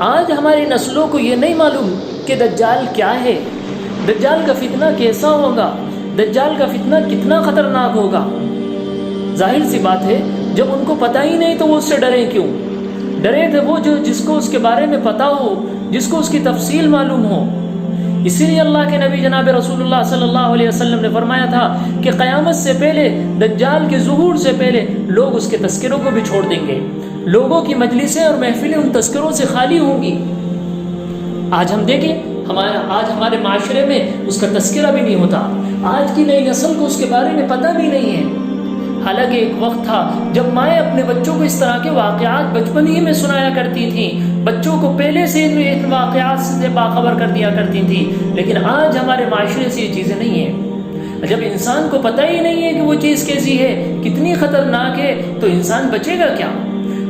آج ہماری نسلوں کو یہ نہیں معلوم کہ دجال کیا ہے، دجال کا فتنہ کیسا ہوگا، دجال کا فتنہ کتنا خطرناک ہوگا۔ ظاہر سی بات ہے جب ان کو پتہ ہی نہیں تو وہ اس سے ڈریں کیوں؟ ڈرے تھے وہ جس کو اس کے بارے میں پتہ ہو، جس کو اس کی تفصیل معلوم ہو۔ اسی لیے اللہ کے نبی جناب رسول اللہ صلی اللہ علیہ وسلم نے فرمایا تھا کہ قیامت سے پہلے، دجال کے ظہور سے پہلے لوگ اس کے تذکروں کو بھی چھوڑ دیں گے، لوگوں کی مجلسیں اور محفلیں ان تذکروں سے خالی ہوں گی۔ آج ہم دیکھیں آج ہمارے معاشرے میں اس کا تذکرہ بھی نہیں ہوتا، آج کی نئی نسل کو اس کے بارے میں پتہ بھی نہیں ہے۔ حالانکہ ایک وقت تھا جب مائیں اپنے بچوں کو اس طرح کے واقعات بچپن ہی میں سنایا کرتی تھیں، بچوں کو پہلے سے ان واقعات سے باخبر کر دیا کرتی تھیں، لیکن آج ہمارے معاشرے سے یہ چیزیں نہیں ہیں۔ جب انسان کو پتہ ہی نہیں ہے کہ وہ چیز کیسی ہے، کتنی خطرناک ہے، تو انسان بچے گا کیا؟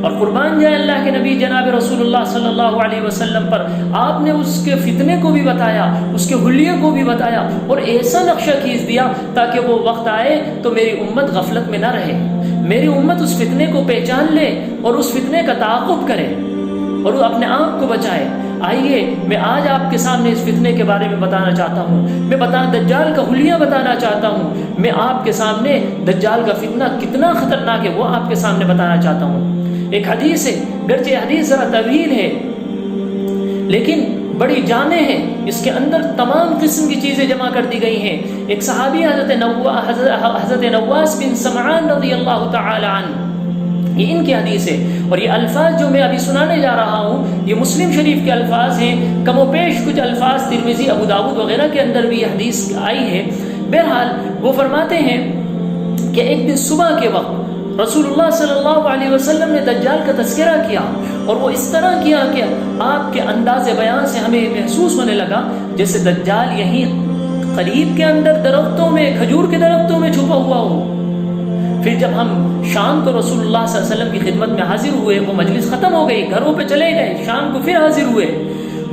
اور قربان جائے اللہ کے نبی جناب رسول اللہ صلی اللہ علیہ وسلم پر، آپ نے اس کے فتنے کو بھی بتایا، اس کے حلیے کو بھی بتایا، اور ایسا نقشہ کھینچ دیا تاکہ وہ وقت آئے تو میری امت غفلت میں نہ رہے، میری امت اس فتنے کو پہچان لے اور اس فتنے کا تعاقب کرے اور وہ اپنے آپ کو بچائے۔ آئیے میں آج آپ کے سامنے اس فتنے کے بارے میں بتانا چاہتا ہوں، دجال کا حلیہ بتانا چاہتا ہوں، میں آپ کے سامنے دجال کا فتنہ کتنا خطرناک ہے وہ آپ کے سامنے بتانا چاہتا ہوں۔ ایک حدیث ہے، گرچہ حدیث ذرا طویل ہے لیکن بڑی جامع ہے، اس کے اندر تمام قسم کی چیزیں جمع کر دی گئی ہیں۔ ایک صحابی حضرت نواس بن سمعان رضی اللہ تعالی عنہ، یہ ان کی حدیث ہے، اور یہ الفاظ جو میں ابھی سنانے جا رہا ہوں یہ مسلم شریف کے الفاظ ہیں، کم و بیش کچھ الفاظ ترمذی، ابو داؤد وغیرہ کے اندر بھی یہ حدیث آئی ہے۔ بہرحال وہ فرماتے ہیں کہ ایک دن صبح کے وقت رسول اللہ صلی اللہ علیہ وسلم نے دجال کا تذکرہ کیا، اور وہ اس طرح کیا کہ آپ کے انداز بیان سے ہمیں محسوس ہونے لگا جیسے دجال یہیں قریب کے اندر درختوں میں، کھجور کے درختوں میں چھپا ہوا ہو۔ پھر جب ہم شام کو رسول اللہ صلی اللہ علیہ وسلم کی خدمت میں حاضر ہوئے، وہ مجلس ختم ہو گئی، گھروں پہ چلے گئے، شام کو پھر حاضر ہوئے،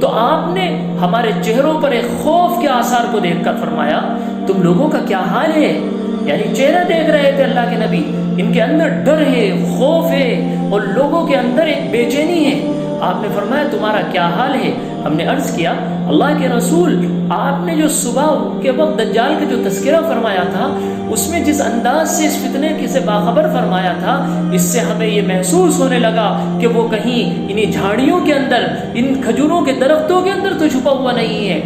تو آپ نے ہمارے چہروں پر ایک خوف کے آثار کو دیکھ کر فرمایا تم لوگوں کا کیا حال ہے؟ یعنی چہرہ دیکھ رہے تھے اللہ کے نبی، ان کے اندر ڈر ہے، خوف ہے، اور لوگوں کے اندر ایک بے چینی ہے۔ آپ نے فرمایا تمہارا کیا حال ہے؟ ہم نے عرض کیا اللہ کے رسول، آپ نے جو صبح کے وقت دجال کا جو تذکرہ فرمایا تھا اس میں جس انداز سے اس فتنے سے باخبر فرمایا تھا، اس سے ہمیں یہ محسوس ہونے لگا کہ وہ کہیں انہی جھاڑیوں کے اندر، ان کھجوروں کے درختوں کے اندر تو چھپا ہوا نہیں ہے۔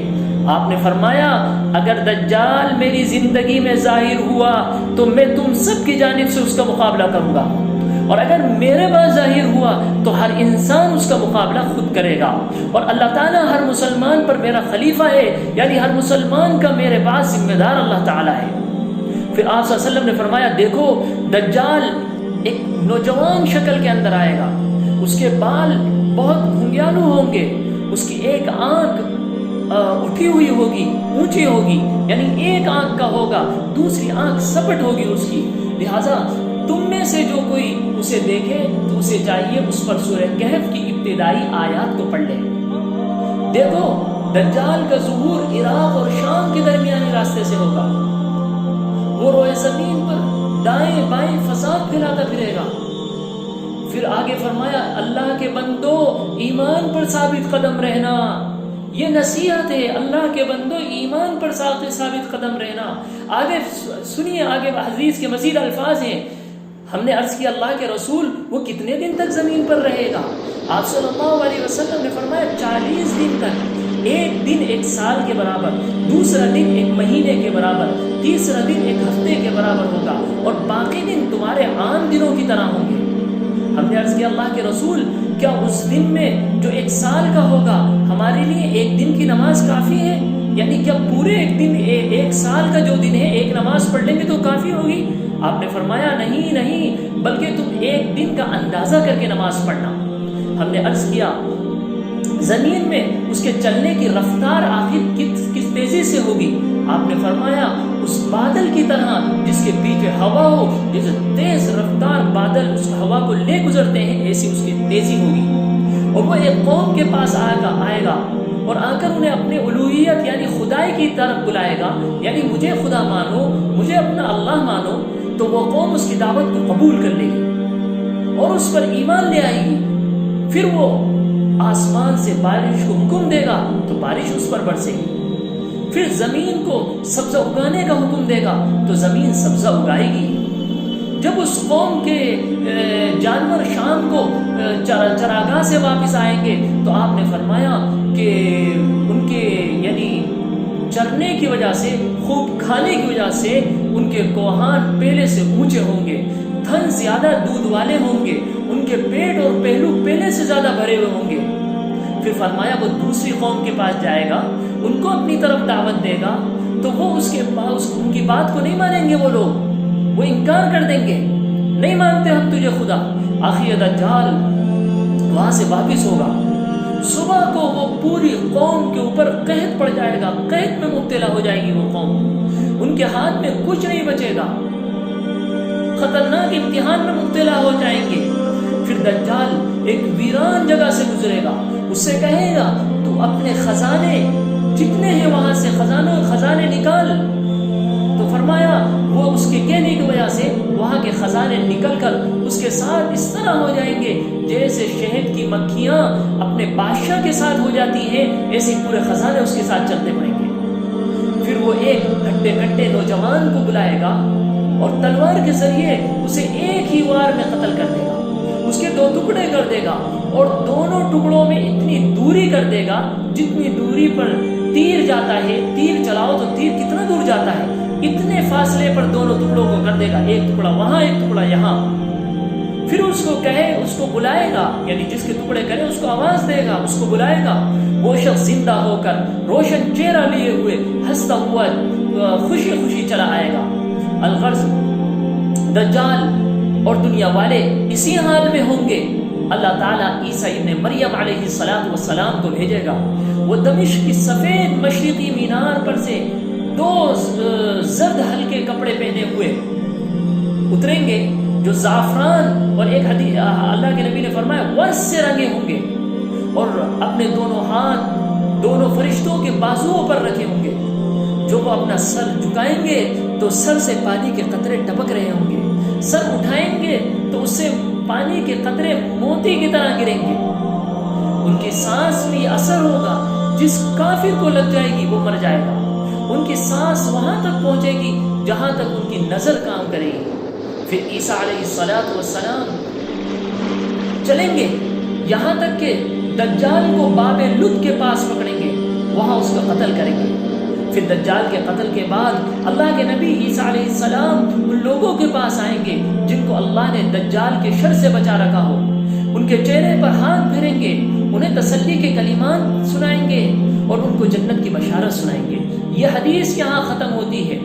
آپ نے فرمایا اگر دجال میری زندگی میں ظاہر ہوا تو میں تم سب کی جانب سے اس کا مقابلہ کروں گا، اور اگر میرے پاس ظاہر ہوا تو ہر انسان اس کا مقابلہ خود کرے گا، اور اللہ تعالیٰ ہر مسلمان پر میرا خلیفہ ہے، یعنی ہر مسلمان کا میرے پاس ذمہ دار اللہ تعالیٰ ہے۔ پھر آپ صلی اللہ علیہ وسلم نے فرمایا دیکھو دجال ایک نوجوان شکل کے اندر آئے گا، اس کے بال بہت گھنگیالو ہوں گے، اس کی ایک آنکھ اٹھی ہوئی ہوگی، اونچی ہوگی، یعنی ایک آنکھ کا ہوگا، دوسری آنکھ سپٹ ہوگی اس کی، لہٰذا تم میں سے جو کوئی اسے دیکھے تو اسے چاہیے اس پر سورہ کہف کی ابتدائی آیات کو پڑھ لے۔ دیکھو دجال کا ظہور عراق اور شام کے درمیانی راستے سے ہوگا، وہ روئے زمین پر دائیں بائیں فساد پھیلاتا پھرے گا۔ پھر آگے فرمایا اللہ کے بندو ایمان پر ثابت قدم رہنا، یہ نصیحت ہے، اللہ کے بندو ایمان پر ثابت قدم رہنا۔ آگے سنیے، آگے حدیث کے مزید الفاظ ہیں۔ ہم نے عرض کیا اللہ کے رسول وہ کتنے دن تک زمین پر رہے گا؟ آپ صلی اللہ علیہ وسلم نے فرمایا 40 دن تک، ایک دن ایک سال کے برابر، دوسرا دن ایک مہینے کے برابر، تیسرا دن ایک ہفتے کے برابر ہوگا، اور باقی دن تمہارے عام دنوں کی طرح ہوں گے۔ ہم نے عرض کیا اللہ کے رسول کیا اس دن میں جو ایک سال کا ہوگا ہمارے لیے ایک دن کی نماز کافی ہے؟ یعنی کیا پورے ایک دن، ایک سال کا جو دن ہے ایک نماز پڑھ لیں گے تو کافی ہوگی؟ آپ نے فرمایا نہیں، بلکہ تم ایک دن کا اندازہ کر کے نماز پڑھنا۔ ہم نے عرض کیا زمین میں اس کے چلنے کی رفتار آخر کس تیزی سے ہوگی؟ آپ نے فرمایا اس بادل کی طرح جس کے پیچھے ہوا ہو، جیسے تیز رفتار بادل اس ہوا کو لے گزرتے ہیں ایسی اس کی تیزی ہوگی، اور وہ ایک قوم کے پاس آئے گا اور آ کر انہیں اپنے الوہیت یعنی خدائی کی طرف بلائے گا، یعنی مجھے خدا مانو، مجھے اپنا اللہ مانو، تو وہ قوم اس کی دعوت کو قبول کر لے گی اور اس پر ایمان لے آئے گی۔ پھر وہ آسمان سے بارش کو حکم دے گا تو بارش اس پر برسے گی. پھر زمین کو سبزہ اگانے کا حکم دے گا تو زمین سبزہ اگائے گی. جب اس قوم کے جانور شام کو چراگاہ سے واپس آئیں گے تو آپ نے فرمایا کہ ان کے یعنی چرنے کی وجہ سے، خوب کھانے کی وجہ سے ان کے کوہان پہلے سے اونچے ہوں گے، تھن زیادہ دودھ والے ہوں گے، ان کے پیٹ اور پہلو پہلے سے زیادہ بھرے ہوئے ہوں گے. پھر فرمایا وہ دوسری قوم کے پاس جائے گا، ان کو اپنی طرف دعوت دے گا تو وہ ان کی بات کو نہیں مانیں گے. وہ لوگ وہ انکار کر دیں گے، نہیں مانتے ہم تجھے خدا. آخر دجال وہاں سے واپس ہوگا. صبح کو وہ پوری قوم کے اوپر قحط پڑ جائے گا، قحط میں مبتلا ہو جائے گی وہ قوم. ان کے ہاتھ میں کچھ نہیں بچے گا، خطرناک امتحان میں مبتلا ہو جائیں گے. پھر دجال ایک ویران جگہ سے گزرے گا، اس سے کہے گا تو اپنے خزانے جتنے ہیں وہاں سے خزانے نکال. تو فرمایا وہ اس کے کہنے کی وجہ سے وہاں کے خزانے نکل کر اس کے ساتھ اس طرح ہو جائیں گے جیسے شہد کی مکھیاں اپنے بادشاہ کے ساتھ ہو جاتی ہیں، ایسے پورے خزانے اس کے ساتھ چلتے پڑیں گے. پھر وہ ایک ہٹے کٹے نوجوان کو بلائے گا اور تلوار کے ذریعے اسے ایک ہی وار میں قتل کر دے گا. اس کے 2 ٹکڑے کر دے گا اور دونوں ٹکڑوں میں اتنی دوری کر دے گا جتنی دوری پر تیر جاتا ہے. تیر چلاؤ تو تیر کتنا دور جاتا ہے، اتنے فاصلے پر دونوں ٹکڑوں کو کر دے گا، ایک ٹکڑا وہاں ایک ٹکڑا یہاں. پھر اس کو بلائے گا، یعنی جس کے ٹکڑے کرے اس کو آواز دے گا، اس کو بلائے گا. وہ شخص زندہ ہو کر روشن چہرہ لیے ہوئے ہنستا ہوا خوشی خوشی چلا آئے گا. الغرض دجال اور دنیا والے اسی حال میں ہوں گے. اللہ تعالیٰ عیسیٰ ابن مریم علیہ السلام کو بھیجے گا. وہ دمشق کی سفید مشرقی مینار پر سے 2 زرد ہلکے کپڑے پہنے ہوئے اتریں گے جو زعفران اور ایک حدیث اللہ کے نبی نے فرمایا ورس سے رنگے ہوں گے، اور اپنے دونوں ہاتھ دونوں فرشتوں کے بازوؤں پر رکھے ہوں گے. جو وہ اپنا سر جھکائیں گے تو سر سے پانی کے قطرے ٹپک رہے ہوں گے، سر اٹھائیں گے تو اس سے پانی کے قطرے موتی کی طرح گریں گے. ان کی سانس بھی اثر ہوگا، جس کافر کو لگ جائے گی وہ مر جائے گا. ان کی سانس وہاں تک پہنچے گی جہاں تک ان کی نظر کام کرے گی. پھر عیسیٰ علیہ السلام چلیں گے یہاں تک کہ دجال کو باب لد کے پاس پکڑیں گے، وہاں اس کا قتل کریں گے. پھر دجال کے قتل کے بعد اللہ کے نبی عیسیٰ علیہ السلام ان لوگوں کے پاس آئیں گے جن کو اللہ نے دجال کے شر سے بچا رکھا ہو. ان کے چہرے پر ہاتھ پھیریں گے، انہیں تسلی کے کلمات سنائیں گے اور ان کو جنت کی بشارت سنائیں گے. یہ حدیث یہاں ختم ہوتی ہے.